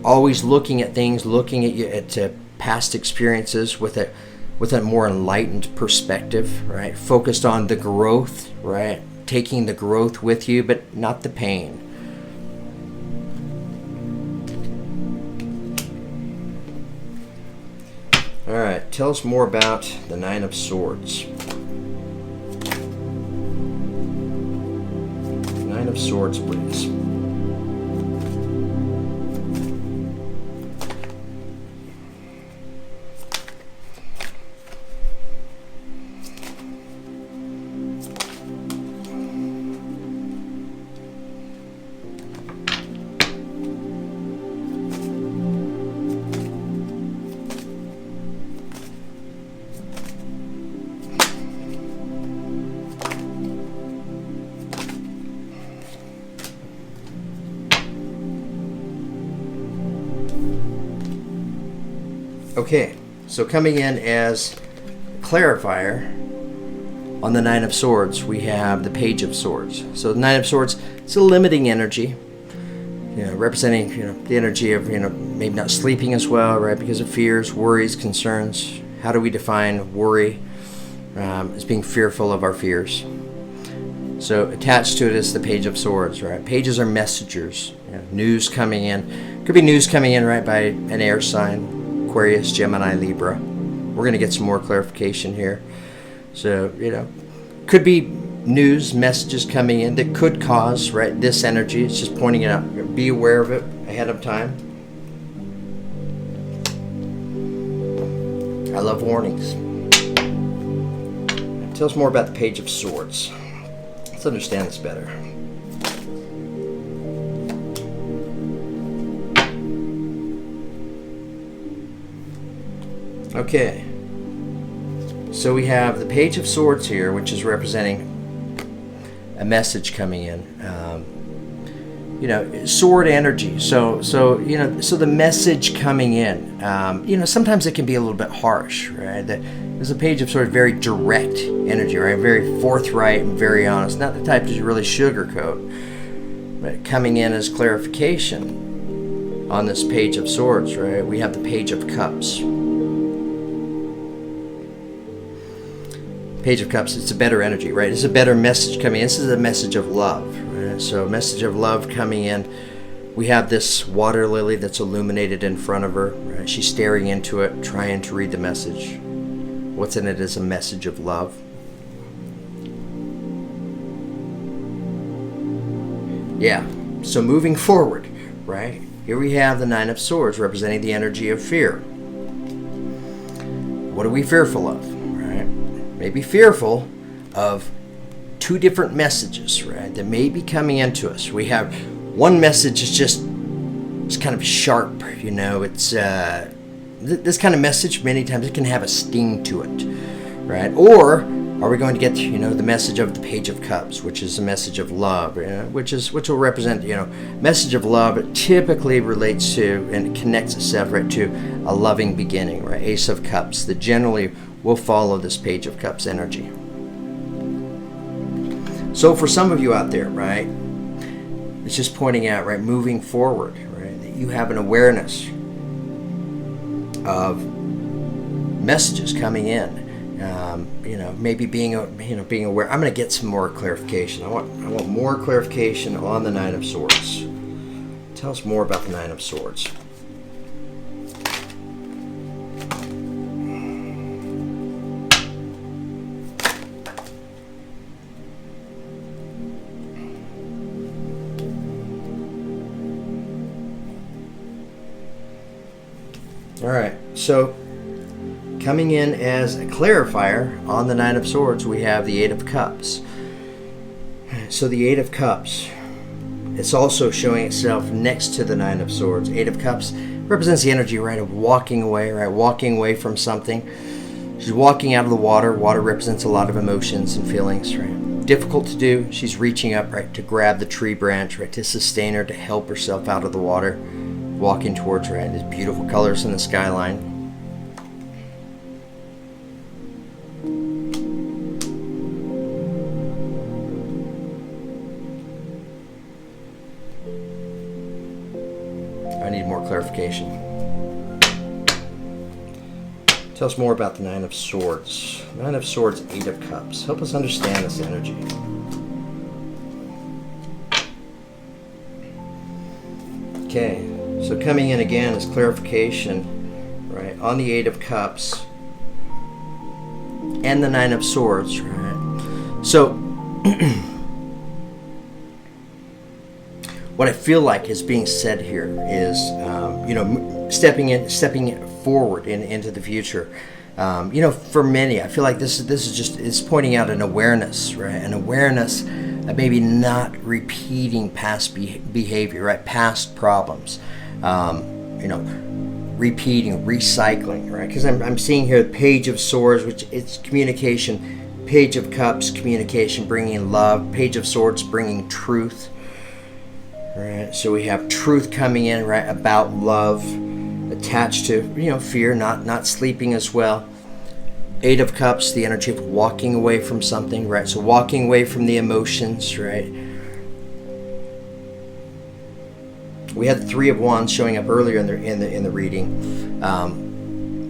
Speaker 1: Always looking at things, looking at past experiences with a more enlightened perspective, right? Focused on the growth, right? Taking the growth with you, but not the pain. All right, tell us more about the Nine of Swords. Nine of Swords, please. Okay, so coming in as clarifier On the Nine of Swords, we have the Page of Swords. So the Nine of Swords, it's a limiting energy, representing, the energy of, maybe not sleeping as well, right? Because of fears, worries, concerns. How do we define worry? As being fearful of our fears. So attached to it is the Page of Swords, right? Pages are messengers, news coming in. Could be news coming in, right, by an air sign, Aquarius, Gemini, Libra. We're going to get some more clarification here. So, could be news, messages coming in that could cause, right, this energy. It's just pointing it out. Be aware of it ahead of time. I love warnings. Tell us more about the Page of Swords. Let's understand this better. Okay. So we have the Page of Swords here, which is representing a message coming in. Sword energy. So the message coming in. Sometimes it can be a little bit harsh, right? There's a Page of Swords, very direct energy, right? Very forthright and very honest. Not the type to really sugarcoat. But coming in as clarification on this Page of Swords, right? We have the Page of Cups. Page of Cups, it's a better energy, right? It's a better message coming in. This is a message of love, right? So a message of love coming in. We have this water lily that's illuminated in front of her, right? She's staring into it, trying to read the message. What's in it is a message of love. Yeah, so moving forward, right? Here we have the Nine of Swords representing the energy of fear. What are we fearful of? May be fearful of two different messages, right, that may be coming into us. We have one message is it's kind of sharp, it's this kind of message many times it can have a sting to it, right? Or are we going to get the message of the Page of Cups, which is a message of love, which will represent message of love. It typically relates to and connects itself right to a loving beginning, right? Ace of Cups that generally will follow this Page of Cups energy. So for some of you out there, right, it's just pointing out, right, moving forward, right, that you have an awareness of messages coming in. Maybe being aware. I'm going to get some more clarification. I want more clarification on the Nine of Swords. Tell us more about the Nine of Swords. All right, so coming in as a clarifier on the Nine of Swords, we have the Eight of Cups. So the Eight of Cups, it's also showing itself next to the Nine of Swords. Eight of Cups represents the energy, right, of walking away, right, walking away from something. She's walking out of the water. Water represents a lot of emotions and feelings, right? Difficult to do. She's reaching up, right, to grab the tree branch, right, to sustain her, to help herself out of the water. Walking towards, right, these beautiful colors in the skyline. I need more clarification. Tell us more about the Nine of Swords. Nine of Swords, Eight of Cups. Help us understand this energy. Okay. So coming in again is clarification, right, on the Eight of Cups and the Nine of Swords, right? So what I feel like is being said here is, stepping forward into the future. For many, I feel like this is just, it's pointing out an awareness, right? An awareness of maybe not repeating past behavior, right? Past problems. Repeating, recycling, right? Because I'm seeing here the Page of Swords, which it's communication. Page of Cups, communication, bringing love. Page of Swords, bringing truth. Right? So we have truth coming in, right, about love, attached to, fear, not sleeping as well. Eight of Cups, the energy of walking away from something, right? So walking away from the emotions, right? We had the Three of Wands showing up earlier in the reading,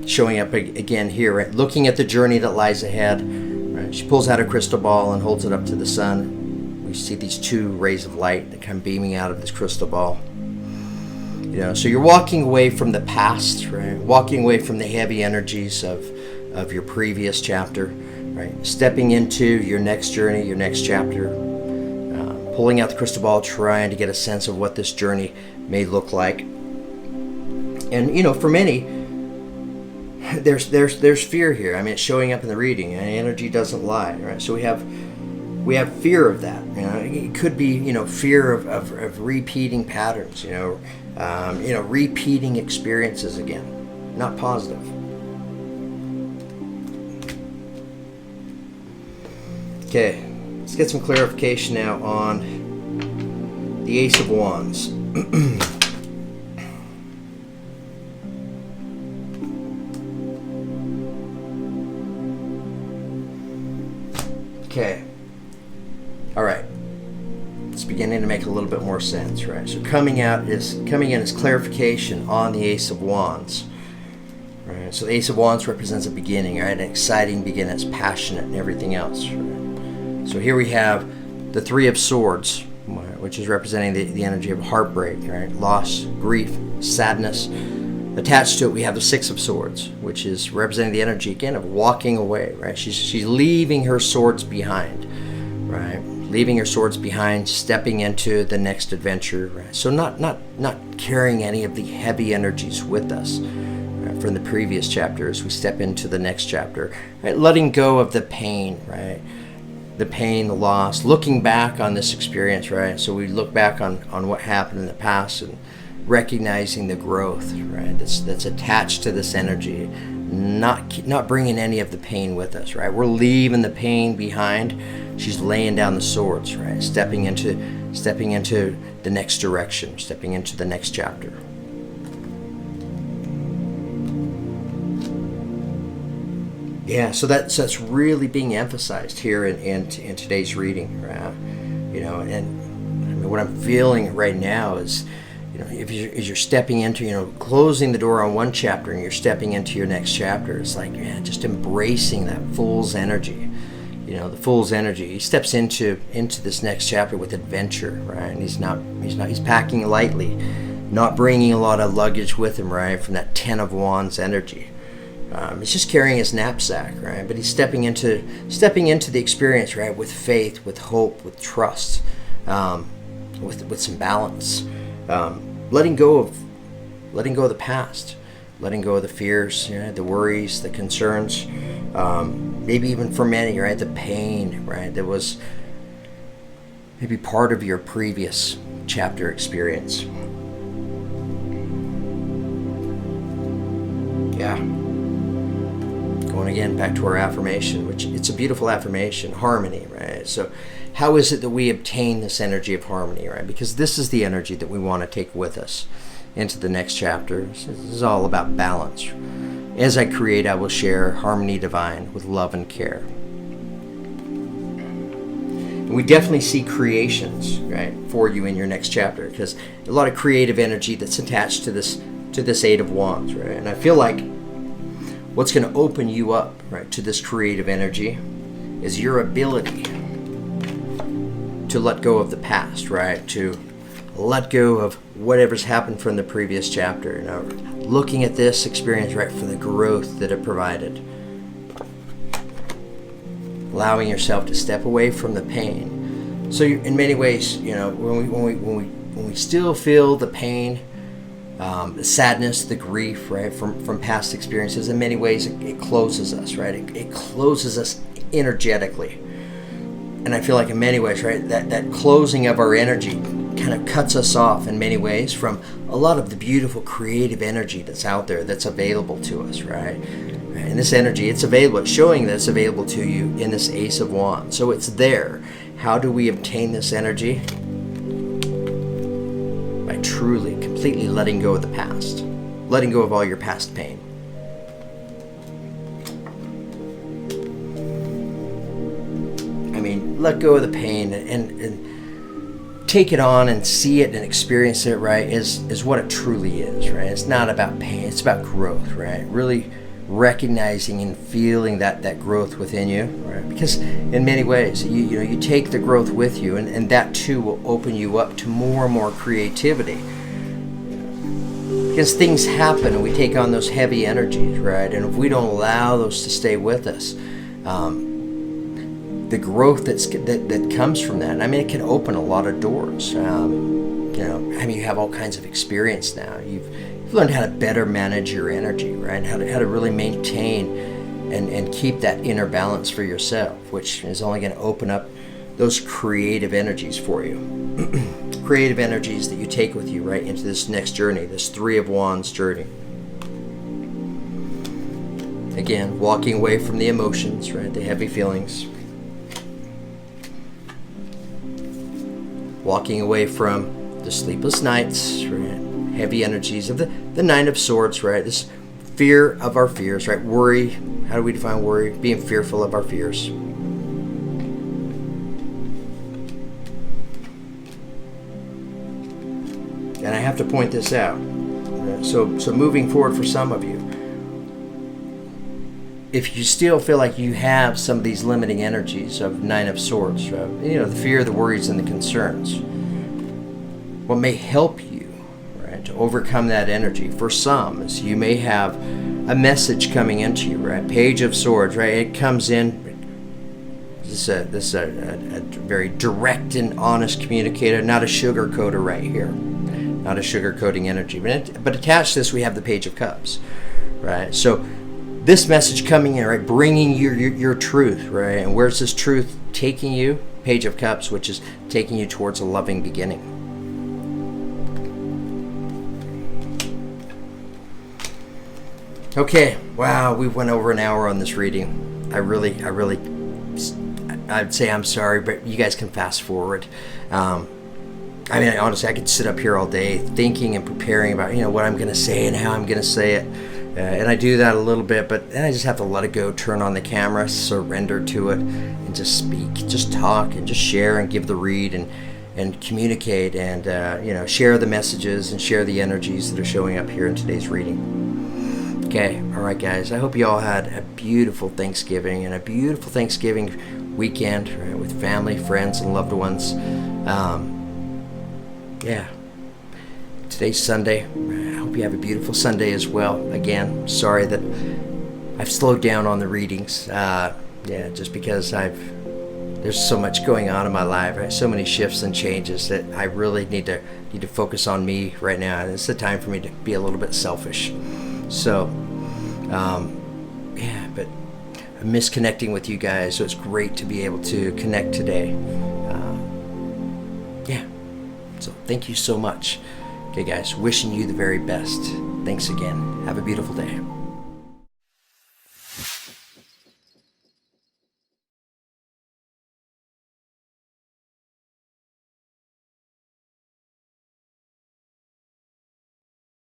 Speaker 1: showing up again here, right? Looking at the journey that lies ahead, right? She pulls out a crystal ball and holds it up to the sun. We see these two rays of light that come beaming out of this crystal ball. You know, so you're walking away from the past, right? Walking away from the heavy energies of your previous chapter, right? Stepping into your next journey, your next chapter, pulling out the crystal ball, trying to get a sense of what this journey may look like. And, you know, for many, there's fear here. I mean, it's showing up in the reading, and energy doesn't lie, right? So we have fear of that. You know, it could be, you know, fear of repeating patterns, you know, repeating experiences again, not positive. Okay, let's get some clarification now on the Ace of Wands. Okay. All right. It's beginning to make a little bit more sense, right? So coming in as clarification on the Ace of Wands. Right? So the Ace of Wands represents a beginning, right? An exciting beginning, it's passionate and everything else. Right? So here we have the Three of Swords, which is representing the energy of heartbreak, right? Loss, grief, sadness. Attached to it, we have the Six of Swords, which is representing the energy, again, of walking away, right? She's leaving her swords behind, right? Leaving her swords behind, stepping into the next adventure, right? So not carrying any of the heavy energies with us, right, from the previous chapter as we step into the next chapter, right? Letting go of the pain, right? The pain, the loss, looking back on this experience, right? So we look back on what happened in the past and recognizing the growth, right? That's attached to this energy, not bringing any of the pain with us, right? We're leaving the pain behind. She's laying down the swords, right? Stepping into the next direction, stepping into the next chapter. Yeah, so that's really being emphasized here in today's reading, right? You know, and I mean, what I'm feeling right now is, you know, as you're stepping into, you know, closing the door on one chapter and you're stepping into your next chapter, it's like, man, just embracing that Fool's energy. You know, the Fool's energy. He steps into this next chapter with adventure, right? And he's packing lightly, not bringing a lot of luggage with him, right? From that Ten of Wands energy. He's just carrying his knapsack, right? But he's stepping into the experience, right? With faith, with hope, with trust, with some balance. Letting go of the past, letting go of the fears, you know, the worries, the concerns, maybe even for many, right, the pain, right, that was maybe part of your previous chapter experience. Yeah. Going again back to our affirmation, which it's a beautiful affirmation, harmony, right? So how is it that we obtain this energy of harmony, right? Because this is the energy that we want to take with us into the next chapter. This is all about balance. As I create, I will share harmony divine with love and care. And we definitely see creations, right, for you in your next chapter, because a lot of creative energy that's attached to this Eight of Wands, right? And I feel like what's going to open you up, right, to this creative energy is your ability to let go of the past, right? To let go of whatever's happened from the previous chapter. You know, looking at this experience, right, for the growth that it provided. Allowing yourself to step away from the pain. So in many ways, you know, when we still feel the pain, the sadness, the grief, right, from past experiences, in many ways it closes us, right? It closes us energetically. And I feel like in many ways, right, that closing of our energy kind of cuts us off in many ways from a lot of the beautiful creative energy that's out there, that's available to us, right? And this energy, it's available, it's showing that it's available to you in this Ace of Wands. So it's there. How do we obtain this energy? By truly, completely letting go of the past. Letting go of all your past pain. let go of the pain and take it on and see it and experience it, right, is what it truly is, right? It's not about pain, it's about growth, right? Really recognizing and feeling that growth within you, right? Because in many ways, you take the growth with you, and that too will open you up to more and more creativity. Because things happen and we take on those heavy energies, right? And if we don't allow those to stay with us, the growth that comes from that, I mean, it can open a lot of doors. You have all kinds of experience now. You've learned how to better manage your energy, right? How to really maintain and keep that inner balance for yourself, which is only going to open up those creative energies for you. Creative energies that you take with you right into this next journey, this Three of Wands journey. Again, walking away from the emotions, right? The heavy feelings. Walking away from the sleepless nights, right? Heavy energies of the Nine of Swords, right? This fear of our fears, right? Worry. How do we define worry? Being fearful of our fears. And I have to point this out. So moving forward for some of you, if you still feel like you have some of these limiting energies of Nine of Swords, the fear, the worries, and the concerns, what may help you, right, to overcome that energy for some is you may have a message coming into you, right? Page of Swords, right? It comes in. This is a very direct and honest communicator, not a sugarcoater right here. Not a sugarcoating energy. But attached to this, we have the Page of Cups, right? So this message coming in, right, bringing your truth, right? And where's this truth taking you? Page of Cups, which is taking you towards a loving beginning. Okay, wow, we went over an hour on this reading. I'd say I'm sorry, but you guys can fast forward. Honestly, I could sit up here all day thinking and preparing about, what I'm going to say and how I'm going to say it. And I do that a little bit, but then I just have to let it go, turn on the camera, surrender to it, and just speak, just talk, and just share and give the read and communicate and, share the messages and share the energies that are showing up here in today's reading. Okay, all right, guys. I hope you all had a beautiful Thanksgiving and a beautiful Thanksgiving weekend, right, with family, friends, and loved ones. Today's Sunday. I hope you have a beautiful Sunday as well. Again, sorry that I've slowed down on the readings. Just because there's so much going on in my life, right? So many shifts and changes that I really need to focus on me right now. And it's the time for me to be a little bit selfish. So, but I miss connecting with you guys. So it's great to be able to connect today. So thank you so much. Okay, guys, wishing you the very best. Thanks again. Have a beautiful day.